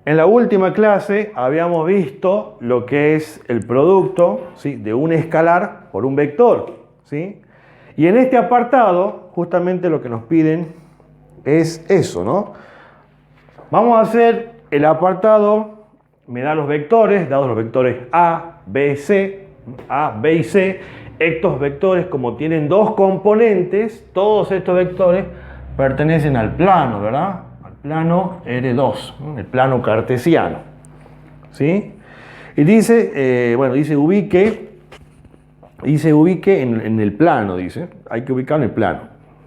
En la última clase habíamos visto lo que es el producto, ¿sí?, de un escalar por un vector, ¿sí? Y en este apartado, justamente lo que nos piden es eso, ¿no? Vamos a hacer el apartado, me da los vectores, dados los vectores A, B y C. Estos vectores, como tienen dos componentes, todos estos vectores pertenecen al plano, ¿verdad? Plano R2, el plano cartesiano, ¿sí? Y dice, dice ubique en el plano, dice, hay que ubicarlo en el plano.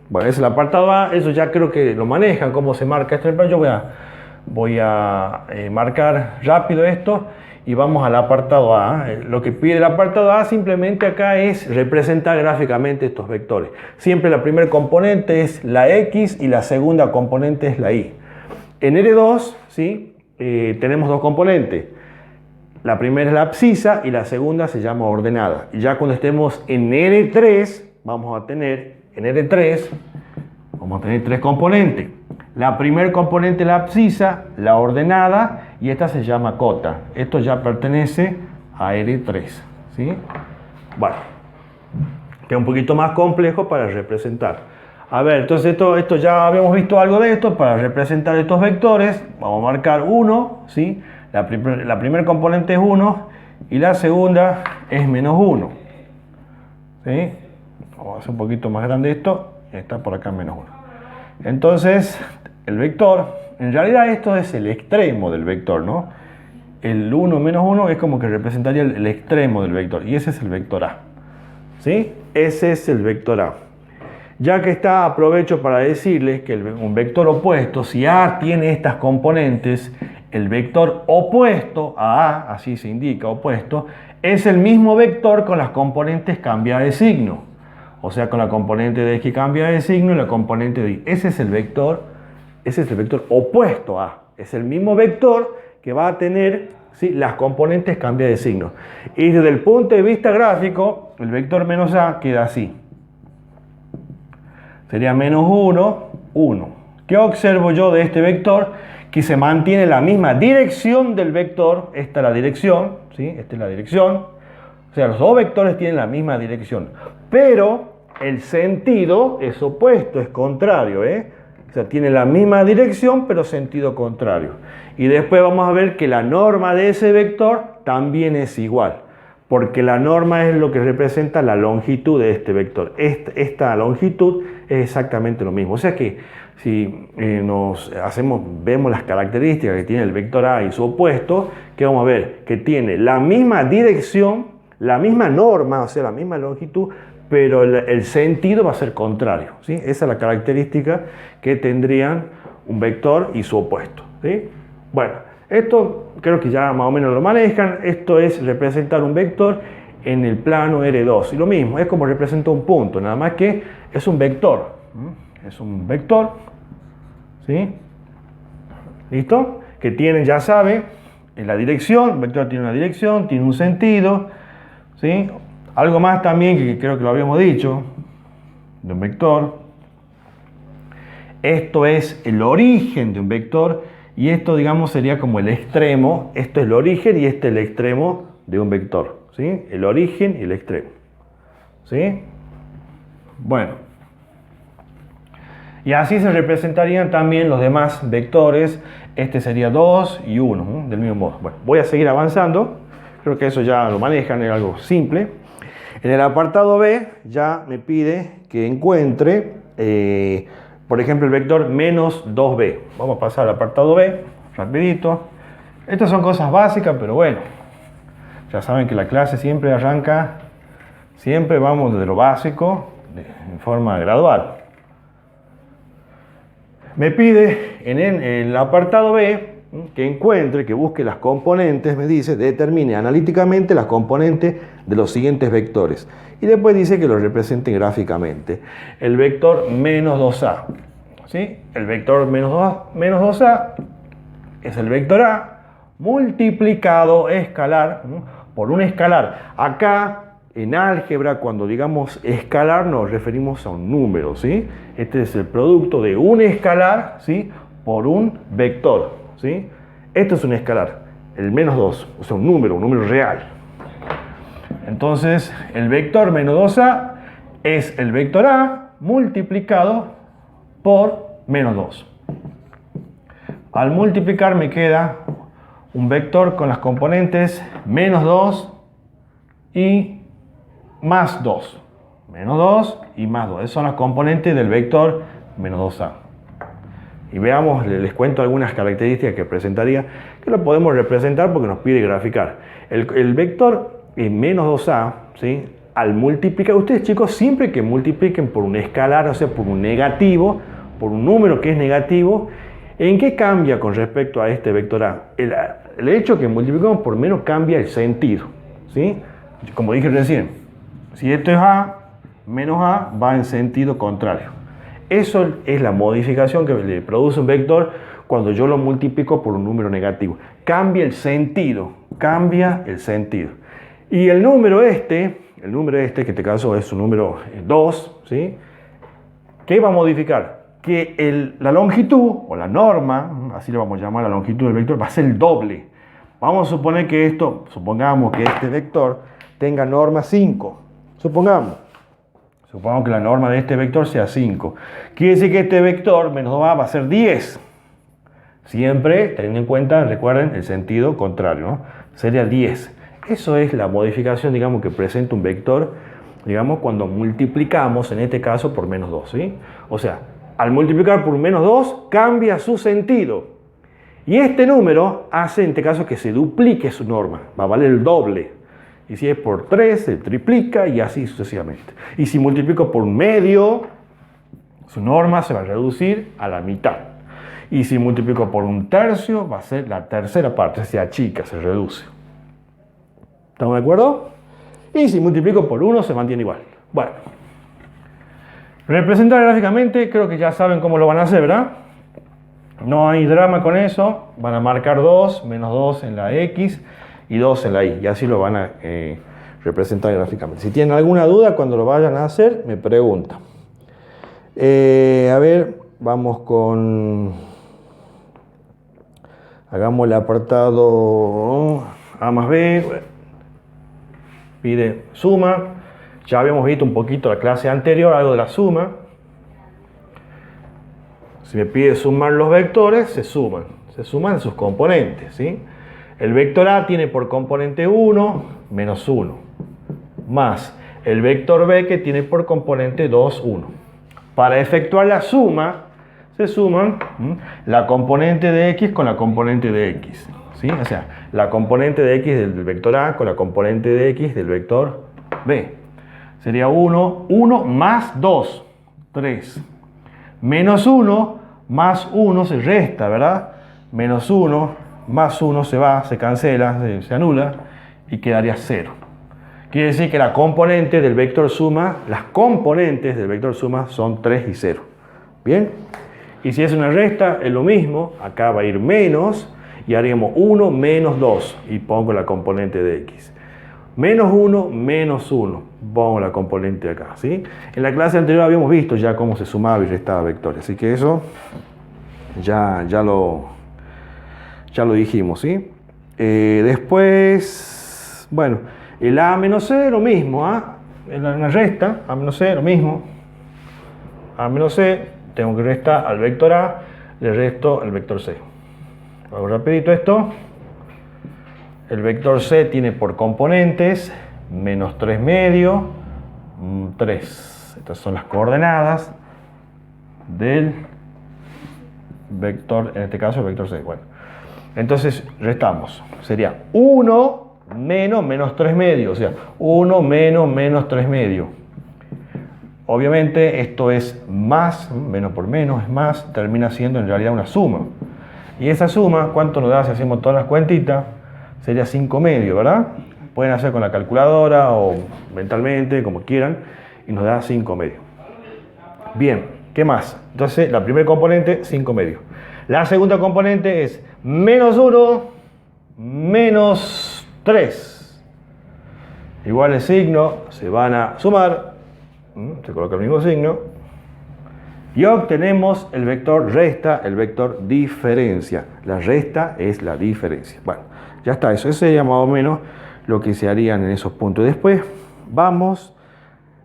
Bueno, es el apartado A, eso ya creo que lo manejan, cómo se marca esto en el plano. Yo voy a marcar rápido esto y vamos al apartado A. Lo que pide el apartado A simplemente acá es representar gráficamente estos vectores. Siempre la primera componente es la X y la segunda componente es la Y. En R2, ¿sí?, tenemos dos componentes. La primera es la abscisa y la segunda se llama ordenada. Y ya cuando estemos en R3, vamos a tener tres componentes. La primera componente es la abscisa, la ordenada, y esta se llama cota. Esto ya pertenece a R3, ¿sí? Bueno, queda un poquito más complejo para representar. A ver, entonces esto ya habíamos visto algo de esto. Para representar estos vectores, vamos a marcar 1, ¿sí? La primera componente es 1 y la segunda es menos 1, ¿sí? Vamos a hacer un poquito más grande esto, y está por acá menos 1. Entonces, el vector, en realidad esto es el extremo del vector, ¿no? El 1 menos 1 es como que representaría el extremo del vector, y ese es el vector A, ¿sí? Ese es el vector A. Ya que está, aprovecho para decirles que un vector opuesto, si A tiene estas componentes, el vector opuesto a A, así se indica, opuesto, es el mismo vector con las componentes cambiadas de signo. O sea, con la componente de X cambia de signo y la componente de Y. Ese es el vector opuesto a A. Es el mismo vector que va a tener, ¿sí?, las componentes cambiadas de signo. Y desde el punto de vista gráfico, el vector menos A queda así. Sería menos 1, 1. ¿Qué observo yo de este vector? Que se mantiene la misma dirección del vector. Esta es la dirección, ¿sí? Esta es la dirección. O sea, los dos vectores tienen la misma dirección. Pero el sentido es opuesto, es contrario, ¿eh? O sea, tiene la misma dirección, pero sentido contrario. Y después vamos a ver que la norma de ese vector también es igual. Porque la norma es lo que representa la longitud de este vector. Esta longitud es exactamente lo mismo. O sea que si vemos las características que tiene el vector A y su opuesto, que vamos a ver que tiene la misma dirección, la misma norma, o sea, la misma longitud, pero el sentido va a ser contrario, ¿sí? Esa es la característica que tendrían un vector y su opuesto, ¿sí? Bueno. Esto creo que ya más o menos lo manejan. Esto es representar un vector en el plano R2. Y lo mismo, es como representar un punto, nada más que es un vector. Es un vector, ¿sí? ¿Listo? Que tiene, ya sabe, en la dirección. El vector tiene una dirección, tiene un sentido, ¿sí? Algo más también que creo que lo habíamos dicho de un vector. Esto es el origen de un vector. Y esto, digamos, sería como el extremo. Esto es el origen y este es el extremo de un vector, ¿sí? El origen y el extremo, ¿sí? Bueno. Y así se representarían también los demás vectores. Este sería 2 y 1, ¿no?, del mismo modo. Bueno, voy a seguir avanzando. Creo que eso ya lo manejan, es algo simple. En el apartado B ya me pide que encuentre... por ejemplo, el vector menos 2b. Vamos a pasar al apartado B, rapidito. Estas son cosas básicas, pero bueno. Ya saben que la clase siempre arranca, siempre vamos desde lo básico, en forma gradual. Me pide en el apartado B que encuentre, que busque las componentes, me dice, determine analíticamente las componentes de los siguientes vectores. Y después dice que lo represente gráficamente. El vector menos 2A. ¿Sí? El vector menos 2A es el vector A multiplicado escalar por un escalar. Acá en álgebra, cuando digamos escalar, nos referimos a un número, ¿sí? Este es el producto de un escalar, ¿sí?, por un vector, ¿sí? Esto es un escalar, el menos 2, o sea, un número real. Entonces, el vector menos 2a es el vector a multiplicado por menos 2. Al multiplicar me queda un vector con las componentes menos 2 y más 2. Menos 2 y más 2. Esas son las componentes del vector menos 2a. Y veamos, les cuento algunas características que presentaría, que lo podemos representar porque nos pide graficar. El vector menos 2a, ¿sí? Al multiplicar, ustedes chicos, siempre que multipliquen por un escalar, o sea, por un negativo, por un número que es negativo, ¿en qué cambia con respecto a este vector a? El hecho que multiplicamos por menos cambia el sentido, ¿sí? Como dije recién, si esto es a, menos a va en sentido contrario. Eso es la modificación que le produce un vector cuando yo lo multiplico por un número negativo. Cambia el sentido, cambia el sentido. Y el número este, que en este caso es un número 2, ¿sí? ¿Qué va a modificar? Que la longitud, o la norma, así le vamos a llamar la longitud del vector, va a ser el doble. Vamos a suponer que supongamos que este vector tenga norma 5. Supongamos que la norma de este vector sea 5. Quiere decir que este vector menos 2a va a ser 10. Siempre teniendo en cuenta, recuerden, el sentido contrario, ¿no? Sería 10. Eso es la modificación, digamos, que presenta un vector, digamos, cuando multiplicamos, en este caso, por menos 2, ¿sí? O sea, al multiplicar por menos 2, cambia su sentido. Y este número hace, en este caso, que se duplique su norma. Va a valer el doble. Y si es por 3, se triplica y así sucesivamente. Y si multiplico por medio, su norma se va a reducir a la mitad. Y si multiplico por un tercio, va a ser la tercera parte, se achica, se reduce. ¿Estamos de acuerdo? Y si multiplico por 1, se mantiene igual. Bueno. Representar gráficamente, creo que ya saben cómo lo van a hacer, ¿verdad? No hay drama con eso. Van a marcar 2, menos 2 en la X y 2 en la Y. Y así lo van a representar gráficamente. Si tienen alguna duda cuando lo vayan a hacer, me preguntan. A ver, vamos con... Hagamos el apartado A más B. Pide suma. Ya habíamos visto un poquito la clase anterior, algo de la suma. Si me pide sumar los vectores, se suman sus componentes, ¿sí? El vector A tiene por componente 1, menos 1, más el vector B que tiene por componente 2, 1. Para efectuar la suma, se suman la componente de X con la componente de X, ¿sí? O sea, la componente de X del vector A con la componente de X del vector B. Sería 1 más 2, 3. Menos 1 más 1 se resta, ¿verdad? Menos 1 más 1 se va, se cancela, se anula y quedaría 0. Quiere decir que la componente del vector suma, las componentes del vector suma son 3 y 0. ¿Bien? Y si es una resta, es lo mismo. Acá va a ir menos y haríamos 1 menos 2 y pongo la componente de X. Menos 1, menos 1. Pongo la componente de acá, ¿sí? En la clase anterior habíamos visto ya cómo se sumaba y restaba vectores. Así que eso ya lo dijimos, ¿sí? Después, bueno, el A menos C, lo mismo, ¿ah? En la resta, A menos C, lo mismo. A menos C, tengo que restar al vector A, le resto al vector C. Hago rapidito esto. El vector C tiene por componentes menos 3 medio, 3. Estas son las coordenadas del vector, en este caso el vector C. Bueno, entonces restamos. Sería 1 menos 3 medio, o sea, 1 menos 3 medio. Obviamente esto es más, menos por menos es más, termina siendo en realidad una suma. Y esa suma, ¿cuánto nos da si hacemos todas las cuentitas? Sería 5 medio, ¿verdad? Pueden hacer con la calculadora o mentalmente, como quieran, y nos da 5 medio. Bien, ¿qué más? Entonces, la primera componente, 5 medio. La segunda componente es menos 1, menos 3. Igual el signo, se van a sumar, se coloca el mismo signo, Y obtenemos el vector resta, el vector diferencia. La resta es la diferencia. Bueno, ya está, eso sería más o menos lo que se harían en esos puntos. Después vamos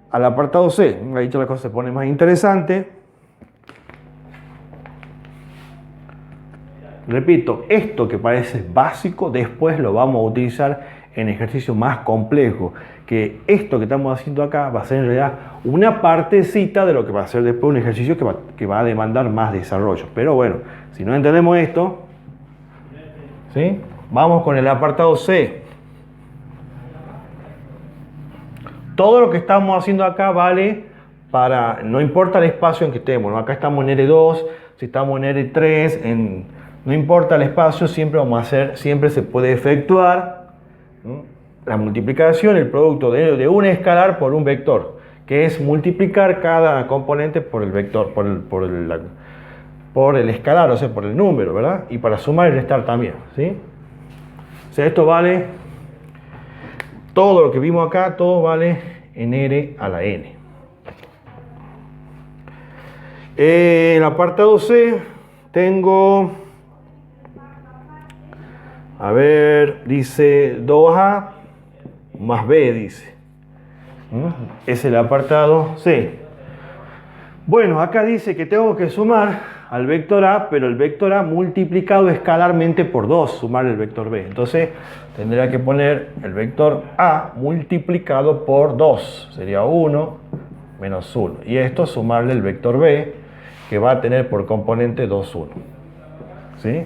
al apartado C. Ahí la cosa se pone más interesante. Repito, esto que parece básico, después lo vamos a utilizar en ejercicios más complejos. Que esto que estamos haciendo acá va a ser en realidad una partecita de lo que va a ser después un ejercicio que va a demandar más desarrollo. Pero bueno, si no entendemos esto, ¿sí? Vamos con el apartado C. Todo lo que estamos haciendo acá vale para, no importa el espacio en que estemos, ¿no? Acá estamos en R2, si estamos en R3, no importa el espacio, siempre vamos a hacer, siempre se puede efectuar, ¿no?, la multiplicación, el producto de un escalar por un vector, que es multiplicar cada componente por el vector, por el escalar, o sea, por el número, ¿verdad? Y para sumar y restar también, ¿sí? O sea, esto vale, todo lo que vimos acá, todo vale en R a la N. En el apartado C tengo, a ver, dice 2A más B, dice. Es el apartado C. Bueno, acá dice que tengo que sumar al vector A, pero el vector A multiplicado escalarmente por 2, sumar el vector B. Entonces tendría que poner el vector A multiplicado por 2. Sería 1 menos 1. Y esto sumarle el vector B, que va a tener por componente 2, 1. ¿Sí?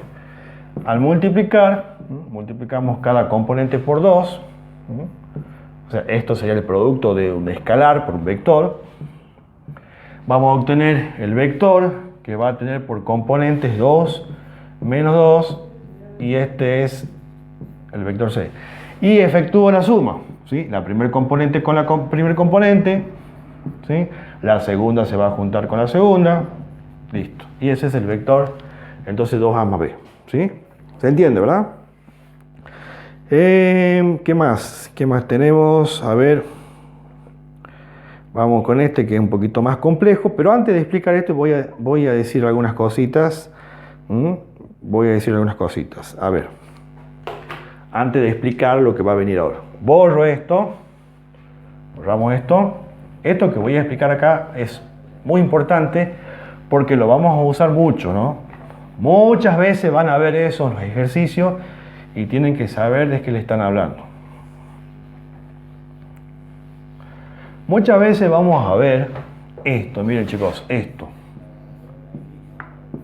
Al multiplicar, multiplicamos cada componente por 2. O sea, esto sería el producto de un escalar por un vector. Vamos a obtener el vector que va a tener por componentes 2 menos 2, y este es el vector C. Y efectúo la suma, ¿sí? La primer componente con la primer componente, ¿sí? La segunda se va a juntar con la segunda, listo. Y ese es el vector, entonces 2A más B, ¿sí? ¿Se entiende, verdad? ¿Qué más? ¿Qué más tenemos? A ver, vamos con este que es un poquito más complejo, pero antes de explicar esto voy a decir algunas cositas. Voy a decir algunas cositas. A ver, antes de explicar lo que va a venir ahora. Borro esto, borramos esto. Esto que voy a explicar acá es muy importante porque lo vamos a usar mucho, ¿no? Muchas veces van a ver eso en los ejercicios y tienen que saber de qué le están hablando. Muchas veces vamos a ver esto, miren chicos, esto.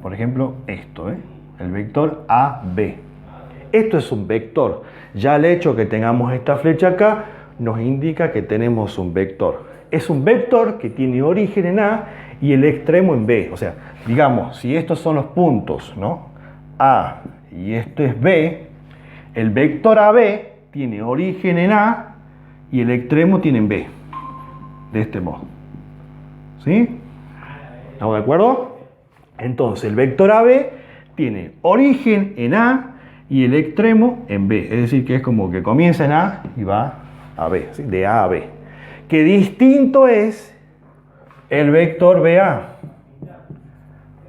Por ejemplo, esto, el vector AB. Esto es un vector. Ya el hecho que tengamos esta flecha acá nos indica que tenemos un vector. Es un vector que tiene origen en A y el extremo en B. O sea, digamos, si estos son los puntos, ¿no?, A y esto es B, el vector AB tiene origen en A y el extremo tiene en B. De este modo. ¿Sí? ¿Estamos de acuerdo? Entonces, el vector AB tiene origen en A y el extremo en B. Es decir, que es como que comienza en A y va a B, ¿sí? De A a B. Qué distinto es el vector BA.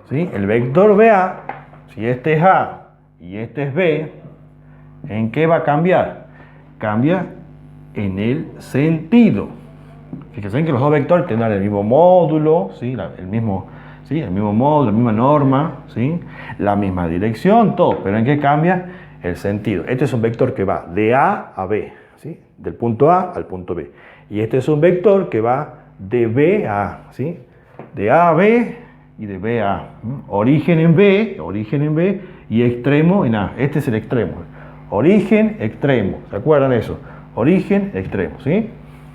¿Sí? El vector BA, si este es A y este es B, ¿en qué va a cambiar? Cambia en el sentido. Fíjense que los dos vectores tendrán el mismo módulo, ¿sí? el mismo módulo, la misma norma, ¿sí? La misma dirección, todo, pero ¿en qué cambia? El sentido. Este es un vector que va de A a B, ¿sí? Del punto A al punto B. Y este es un vector que va de B a A, ¿sí? De A a B y de B a A. Origen en B y extremo en A. Este es el extremo. Origen, extremo. ¿Se acuerdan eso? Origen, extremo, ¿sí?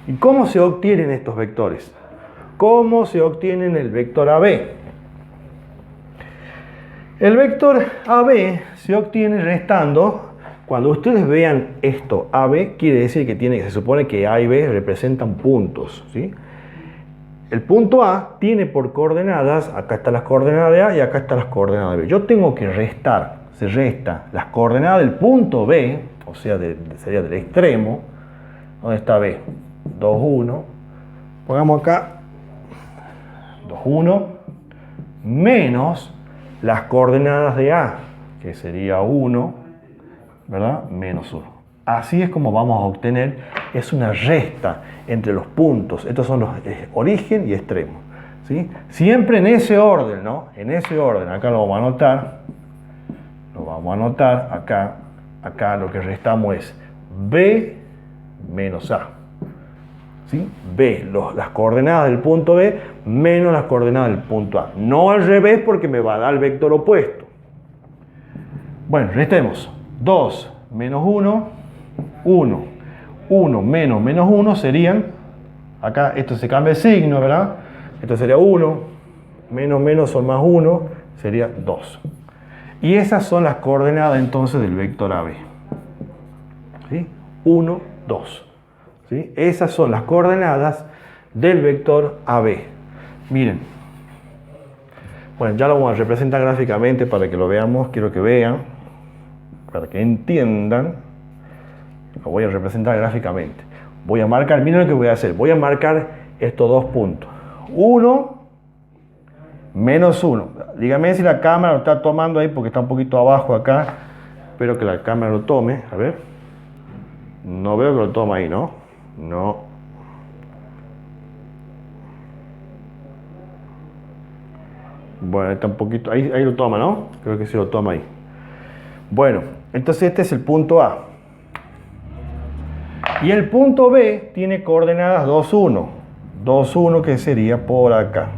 ¿Y cómo se obtienen estos vectores? ¿Cómo se obtiene el vector AB? El vector AB se obtiene restando. Cuando ustedes vean esto, AB, quiere decir que se supone que A y B representan puntos, ¿sí? El punto A tiene por coordenadas, acá están las coordenadas de A y acá están las coordenadas de B. Yo tengo que restar, se resta las coordenadas del punto B, o sea, sería del extremo. ¿Dónde está B? 2, 1. Pongamos acá 2, 1. menos las coordenadas de A, que sería 1, ¿verdad? Menos 1. Así es como vamos a obtener, es una resta entre los puntos. Estos son los origen y extremo, ¿sí? Siempre en ese orden, ¿no? En ese orden. Acá lo vamos a anotar. Lo vamos a anotar. Acá lo que restamos es B menos A. ¿Sí? B, las coordenadas del punto B menos las coordenadas del punto A. No al revés porque me va a dar el vector opuesto. Bueno, restemos. 2 menos 1, 1. 1 menos menos 1 serían, acá esto se cambia de signo, ¿verdad? Esto sería 1, menos menos son más 1, sería 2. Y esas son las coordenadas entonces del vector AB. ¿Sí? 1, 2. ¿Sí? Esas son las coordenadas del vector AB. Miren. Bueno, ya lo vamos a representar gráficamente para que lo veamos. Quiero que vean, para que entiendan. Lo voy a representar gráficamente. Voy a marcar, miren lo que voy a hacer. Voy a marcar estos dos puntos. 1, menos 1. Dígame si la cámara lo está tomando ahí porque está un poquito abajo acá. Espero que la cámara lo tome. A ver. No veo que lo toma ahí, ¿no? No. Bueno, está un poquito. Ahí lo toma, ¿no? Creo que sí lo toma ahí. Bueno, entonces este es el punto A. Y el punto B tiene coordenadas 2, 1. 2, 1 que sería por acá.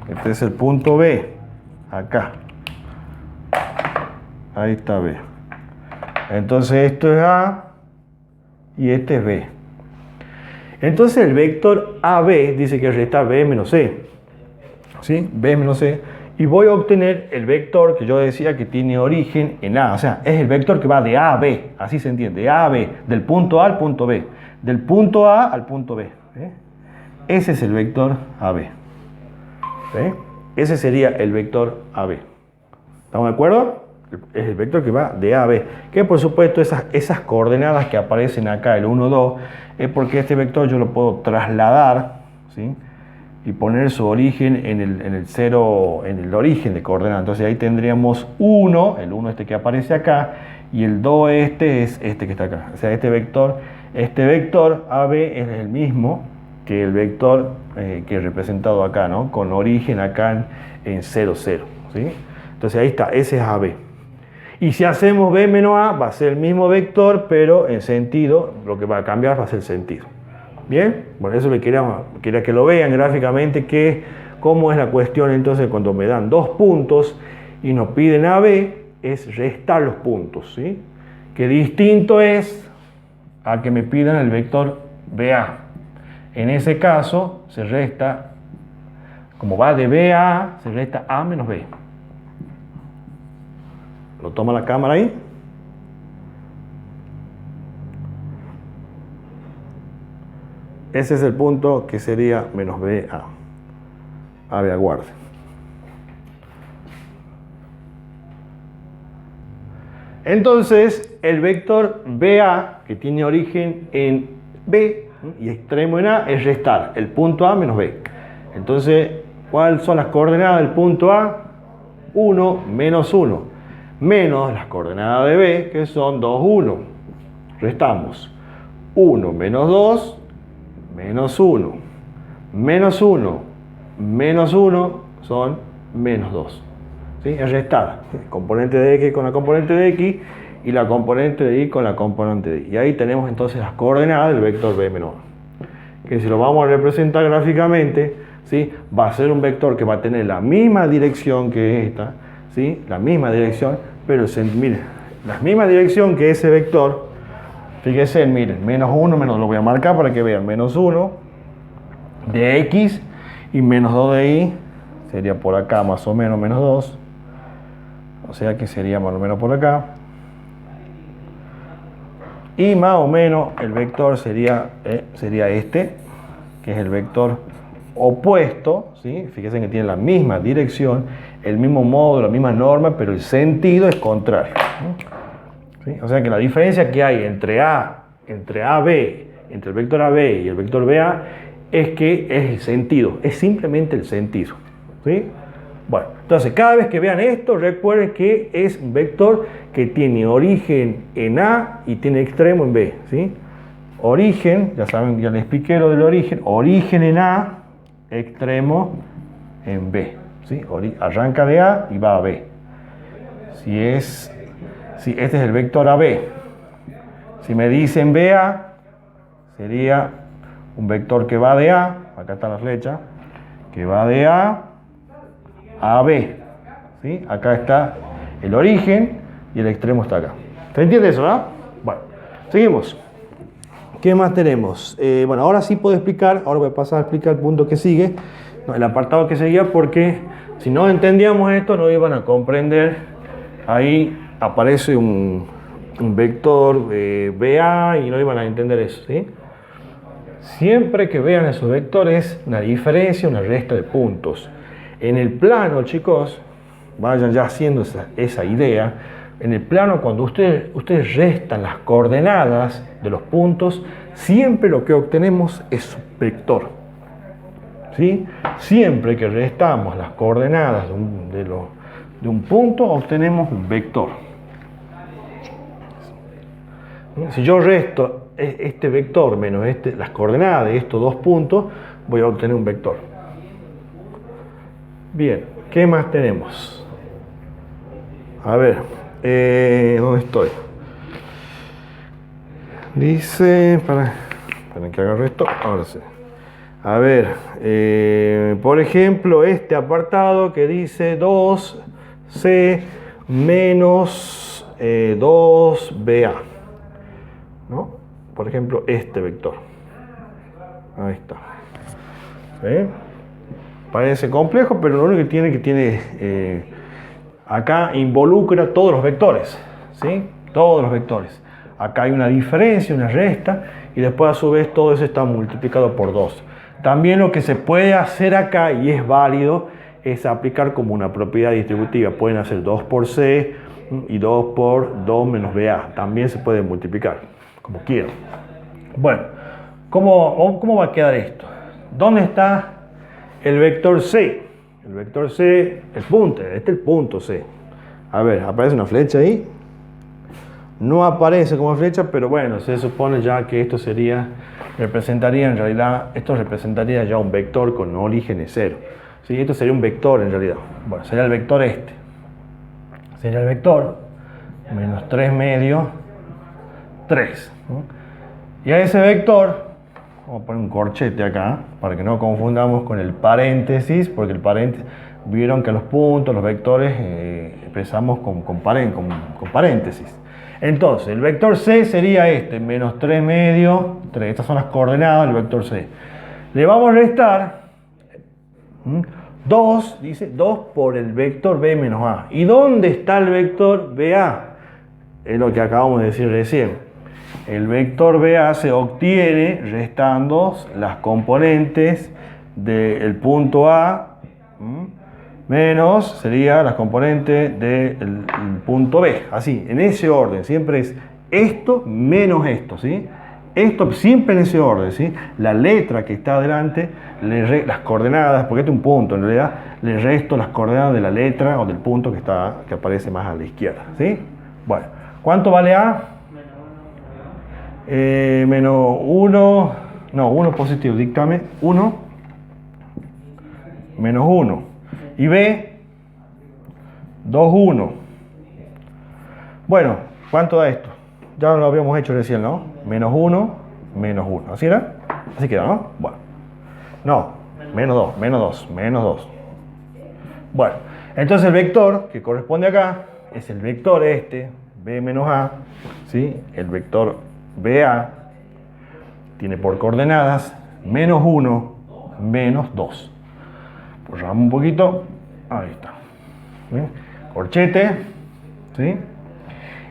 Este es el punto B. Acá. Ahí está B. Entonces esto es A y este es B. Entonces el vector AB dice que resta B menos C. ¿Sí? B menos C. Y voy a obtener el vector que yo decía que tiene origen en A. O sea, es el vector que va de A a B. Así se entiende. De A a B. Del punto A al punto B. Del punto A al punto B. ¿Sí? Ese es el vector AB. ¿Sí? Ese sería el vector AB. ¿Estamos de acuerdo? Es el vector que va de A a B, que por supuesto esas coordenadas que aparecen acá, el 1, 2, es porque este vector yo lo puedo trasladar, ¿sí? Y poner su origen en el 0, en el origen de coordenadas. Entonces ahí tendríamos 1, el 1 este que aparece acá, y el 2 este es este que está acá. O sea, este vector AB es el mismo que el vector que he representado acá, ¿no? Con origen acá en 0, 0, ¿sí? Entonces ahí está, ese es AB. Y si hacemos B menos A, va a ser el mismo vector, pero en sentido, lo que va a cambiar va a ser el sentido. ¿Bien? Bueno, eso quería que lo vean gráficamente, cómo es la cuestión entonces cuando me dan dos puntos y nos piden AB, es restar los puntos, ¿sí? Que distinto es a que me pidan el vector BA. En ese caso, se resta, como va de B a A, se resta A menos B. ¿Lo toma la cámara ahí? Ese es el punto que sería menos BA. A ver, aguarde. Entonces, el vector BA, que tiene origen en B y extremo en A, es restar el punto A menos B. Entonces, ¿cuáles son las coordenadas del punto A? 1 menos 1. Menos las coordenadas de B, que son 2, 1. Restamos 1 menos 2, menos 1. Menos 1, menos 1 son menos 2. ¿Sí? Es restar. Componente de X con la componente de X y la componente de Y con la componente de Y. Y ahí tenemos entonces las coordenadas del vector B menos 1. Que si lo vamos a representar gráficamente, ¿sí? Va a ser un vector que va a tener la misma dirección que esta. ¿Sí? La misma dirección, pero miren, la misma dirección que ese vector, fíjense, miren, menos 1, menos, lo voy a marcar para que vean, menos 1 de X y menos 2 de Y, sería por acá más o menos menos 2, o sea que sería más o menos por acá, y más o menos el vector sería este, que es el vector opuesto, ¿sí? Fíjense que tiene la misma dirección, el mismo módulo, la misma norma, pero el sentido es contrario. ¿Sí? O sea que la diferencia que hay entre AB, entre el vector AB y el vector BA, es que es el sentido, es simplemente el sentido, ¿sí? Bueno, entonces cada vez que vean esto, recuerden que es un vector que tiene origen en A y tiene extremo en B, ¿sí? Origen, ya saben, ya les expliqué lo del origen en A, extremo en B, ¿sí? Arranca de A y va a B. Si este es el vector AB, si me dicen BA, sería un vector que va de A, acá está la flecha, que va de A a B, ¿sí? Acá está el origen y el extremo está acá. ¿Se entiende eso, no? Bueno, seguimos. ¿Qué más tenemos? Bueno, ahora sí puedo explicar, ahora voy a pasar a explicar el punto que sigue, no, el apartado que seguía, porque si no entendíamos esto no iban a comprender. Ahí aparece un vector BA y no iban a entender eso, ¿sí? Siempre que vean esos vectores, una diferencia, una resta de puntos. En el plano, chicos, vayan ya haciendo esa idea. En el plano, cuando ustedes restan las coordenadas de los puntos, siempre lo que obtenemos es un vector, ¿sí? Siempre que restamos las coordenadas de un punto, obtenemos un vector. Si yo resto este vector menos las coordenadas de estos dos puntos, voy a obtener un vector. Bien, ¿qué más tenemos? A ver, ¿dónde estoy? Dice, para que agarre esto, ahora sí. A ver, por ejemplo, este apartado que dice 2C menos 2BA, ¿no? Por ejemplo, este vector. Ahí está. ¿Sí? Parece complejo, pero lo único que tiene acá involucra todos los vectores, ¿sí? Todos los vectores. Acá hay una diferencia, una resta, y después a su vez todo eso está multiplicado por 2. También lo que se puede hacer acá, y es válido, es aplicar como una propiedad distributiva. Pueden hacer 2 por C y 2 por 2 menos BA. También se puede multiplicar, como quieran. Bueno, ¿cómo va a quedar esto? ¿Dónde está el vector C? El vector C, el punto, este es el punto C. A ver, ¿aparece una flecha ahí? No aparece como flecha, pero bueno, se supone ya que esto representaría en realidad, esto representaría ya un vector con orígenes 0. ¿Sí? Esto sería un vector en realidad. Bueno, sería el vector este. Sería el vector menos 3 medio, 3. ¿No? Y a ese vector, vamos a poner un corchete acá, para que no confundamos con el paréntesis, porque el paréntesis, vieron que los puntos, los vectores, expresamos con paréntesis. Entonces, el vector C sería este, menos 3 medio, 3. Estas son las coordenadas del vector C. Le vamos a restar 2, dice 2 por el vector B menos A. ¿Y dónde está el vector BA? Es lo que acabamos de decir recién. El vector BA se obtiene restando las componentes del punto A menos sería las componentes del punto B, así, en ese orden, siempre es esto menos esto, ¿sí? Esto siempre en ese orden, ¿sí? La letra que está adelante, las coordenadas, porque este es un punto, en realidad, le resto las coordenadas de la letra o del punto que aparece más a la izquierda, ¿sí? Bueno, ¿cuánto vale A? Menos 1, no, 1 positivo, dictame 1, menos 1. Y B, 2, 1. Bueno, ¿cuánto da esto? Ya lo habíamos hecho recién, ¿no? Menos 1, menos 1. ¿Así era? Así queda, ¿no? Bueno. No, menos 2, menos 2, menos 2. Bueno, entonces el vector que corresponde acá es el vector este, B menos A, ¿sí? El vector BA tiene por coordenadas menos 1, menos 2. Borramos un poquito, ahí está. ¿Sí? Corchete, ¿sí?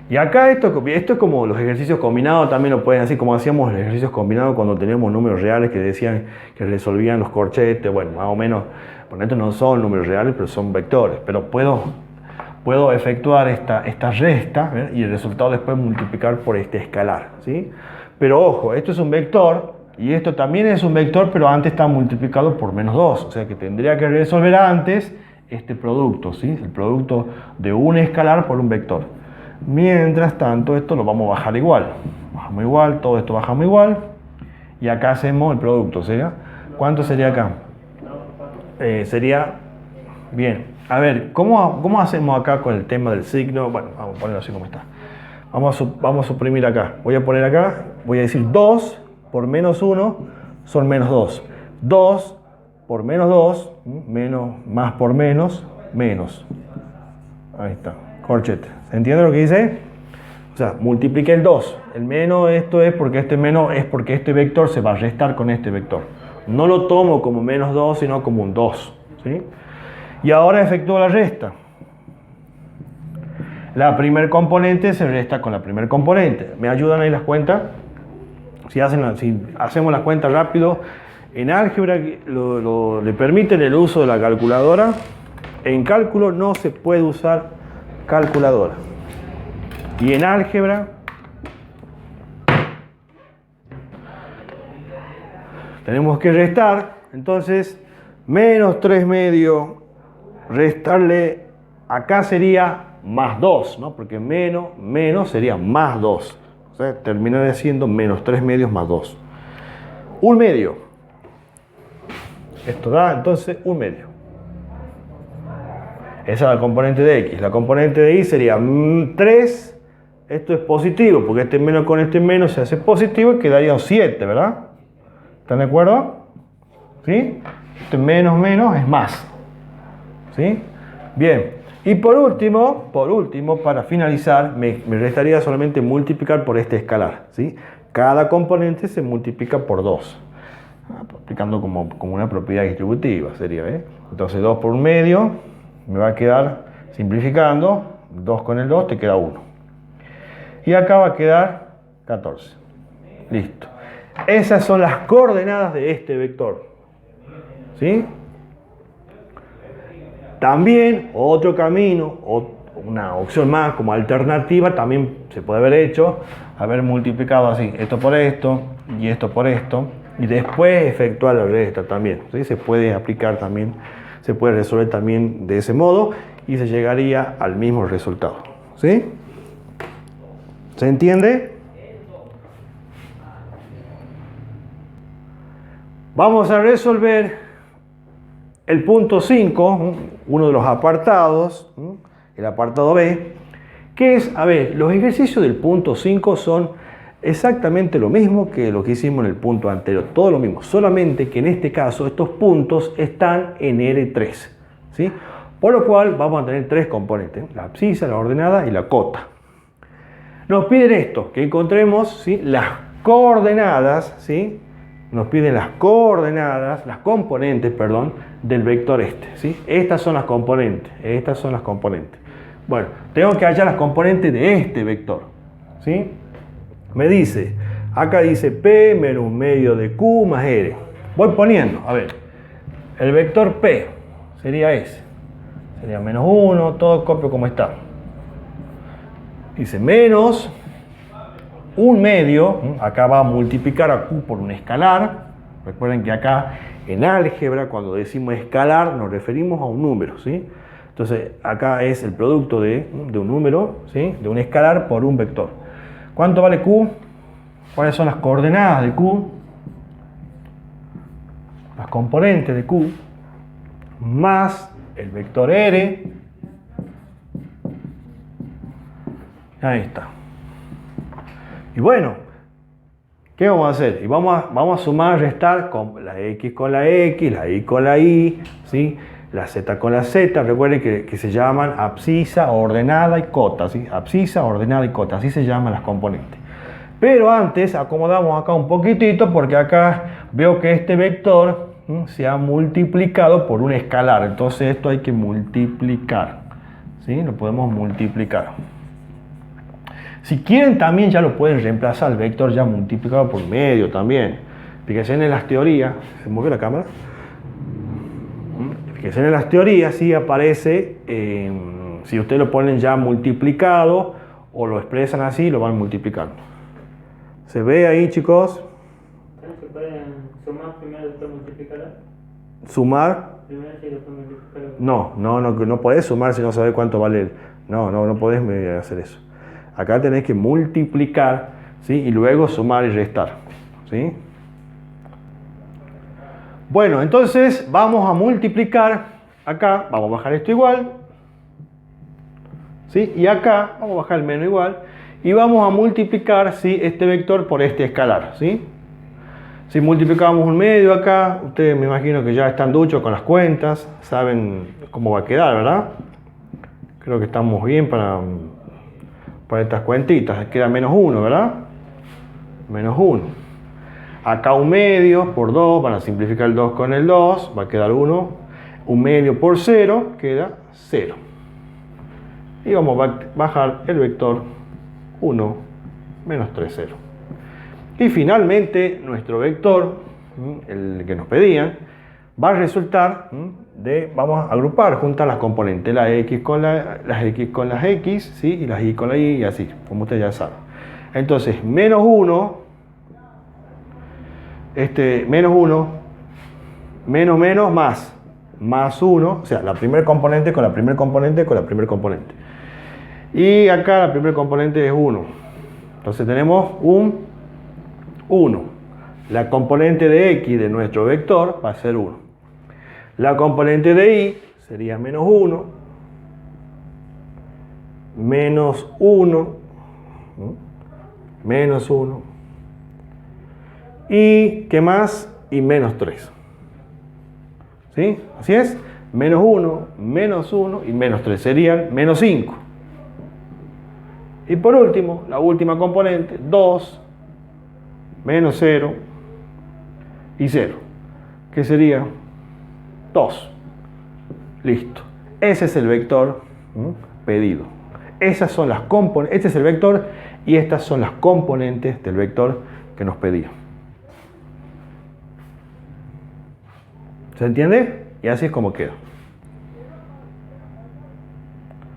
Y acá esto es como los ejercicios combinados, también lo pueden hacer como hacíamos los ejercicios combinados cuando teníamos números reales que decían que resolvían los corchetes. Bueno, más o menos, por estos no son números reales, pero son vectores. Pero puedo efectuar esta resta, ¿eh? Y el resultado después multiplicar por este escalar, ¿sí? Pero ojo, esto es un vector Y esto también es un vector, pero antes está multiplicado por menos 2. O sea que tendría que resolver antes este producto, ¿sí? El producto de un escalar por un vector. Mientras tanto, esto lo vamos a bajar igual. Bajamos igual, todo esto bajamos igual. Y acá hacemos el producto, ¿sería? ¿Cuánto sería acá? Sería, bien, a ver, ¿cómo hacemos acá con el tema del signo? Bueno, vamos a ponerlo así como está. Vamos a suprimir acá. Voy a poner acá, voy a decir 2 por menos 1 son menos 2. 2 por menos 2, menos, más por menos, menos. Ahí está, corchete. ¿Se entiende lo que dice? O sea, multipliqué el 2. El menos, esto es porque este menos es porque este vector se va a restar con este vector. No lo tomo como menos 2, sino como un 2. ¿Sí? Y ahora efectúo la resta. La primer componente se resta con la primer componente. ¿Me ayudan ahí las cuentas? Si hacemos las cuentas rápido, en álgebra le permiten el uso de la calculadora. En cálculo no se puede usar calculadora. Y en álgebra tenemos que restar. Entonces, menos 3 medios, restarle, acá sería más 2, ¿no? Porque menos sería más 2. O sea, terminaría siendo menos 3 medios más 2. Un medio. Esto da entonces un medio. Esa es la componente de x. La componente de y sería 3. Esto es positivo, porque este menos con este menos se hace positivo y quedaría un 7, ¿verdad? ¿Están de acuerdo? ¿Sí? Este menos es más. ¿Sí? Bien. Y por último, para finalizar, me restaría solamente multiplicar por este escalar. ¿Sí? Cada componente se multiplica por 2. Aplicando como una propiedad distributiva sería, ¿eh? Entonces 2 por un medio, me va a quedar, simplificando, 2 con el 2 te queda 1. Y acá va a quedar 14. Listo. Esas son las coordenadas de este vector. ¿Sí? También otro camino, una opción más como alternativa, también se puede haber hecho, haber multiplicado así, esto por esto y esto por esto, y después efectuar la resta también. ¿Sí? Se puede aplicar también, se puede resolver también de ese modo y se llegaría al mismo resultado. ¿Sí? ¿Se entiende? Vamos a resolver el punto 5, uno de los apartados, el apartado B, que es, a ver, los ejercicios del punto 5 son exactamente lo mismo que lo que hicimos en el punto anterior, todo lo mismo, solamente que en este caso estos puntos están en R3, ¿sí? Por lo cual vamos a tener 3 componentes, la abscisa, la ordenada y la cota. Nos piden esto, que encontremos, ¿sí?, las coordenadas, ¿sí? Nos piden las coordenadas, las componentes, perdón, del vector este, ¿sí? Estas son las componentes, Bueno, tengo que hallar las componentes de este vector, ¿sí? Me dice, acá dice P menos un medio de Q más R. Voy poniendo, a ver, el vector P sería ese, sería menos 1, todo copio como está. Dice menos un medio, acá va a multiplicar a Q por un escalar. Recuerden que acá en álgebra cuando decimos escalar nos referimos a un número, ¿sí? Entonces acá es el producto de un número, ¿sí?, de un escalar por un vector. ¿Cuánto vale Q? ¿Cuáles son las coordenadas de Q? Las componentes de Q más el vector R. Ahí está. Y bueno, ¿qué vamos a hacer? Y vamos a sumar, restar con la X con la X, la Y con la Y, ¿sí?, la Z con la Z. Recuerden que se llaman abscisa, ordenada y cota, ¿sí? Abscisa, ordenada y cota, así se llaman las componentes. Pero antes acomodamos acá un poquitito porque acá veo que este vector se ha multiplicado por un escalar. Entonces esto hay que multiplicar, ¿sí? Lo podemos multiplicar. Si quieren también ya lo pueden reemplazar el vector ya multiplicado por medio también. Fíjense en las teorías, ¿se movió la cámara? Fíjense en las teorías, sí aparece, si ustedes lo ponen ya multiplicado o lo expresan así, lo van multiplicando. ¿Se ve ahí, chicos? Se puede sumar. No podés sumar si no sabés cuánto vale el. No podés hacer eso. Acá tenés que multiplicar, ¿sí? Y luego sumar y restar, ¿sí? Bueno, entonces vamos a multiplicar. Acá vamos a bajar esto igual, ¿sí? Y acá vamos a bajar el menos igual. Y vamos a multiplicar, ¿sí? Este vector por este escalar, ¿sí? Si multiplicamos un medio acá, ustedes me imagino que ya están duchos con las cuentas, saben cómo va a quedar, ¿verdad? Creo que estamos bien para estas cuentitas. Queda menos 1, ¿verdad? Menos 1. Acá un medio por 2, van a simplificar el 2 con el 2, va a quedar 1. Un medio por 0, queda 0. Y vamos a bajar el vector 1, menos 3, 0. Y finalmente, nuestro vector, el que nos pedían, va a resultar de, vamos a agrupar, juntar las componentes, las x con las x, ¿sí? Y las y con la y así, como ustedes ya saben. Entonces, menos 1, menos más 1, o sea, la primer componente con la primer componente con la primer componente. Y acá la primer componente es 1. Entonces tenemos un 1. La componente de x de nuestro vector va a ser 1. La componente de y sería menos 1, menos 1, menos 1, y ¿qué más? Y menos 3. ¿Sí? Así es. Menos 1, menos 1 y menos 3 serían menos 5. Y por último, la última componente, 2, menos 0 y 0, que sería 2. Listo. Ese es el vector pedido. Esas son las componentes. Este es el vector y estas son las componentes del vector que nos pedía. ¿Se entiende? Y así es como queda.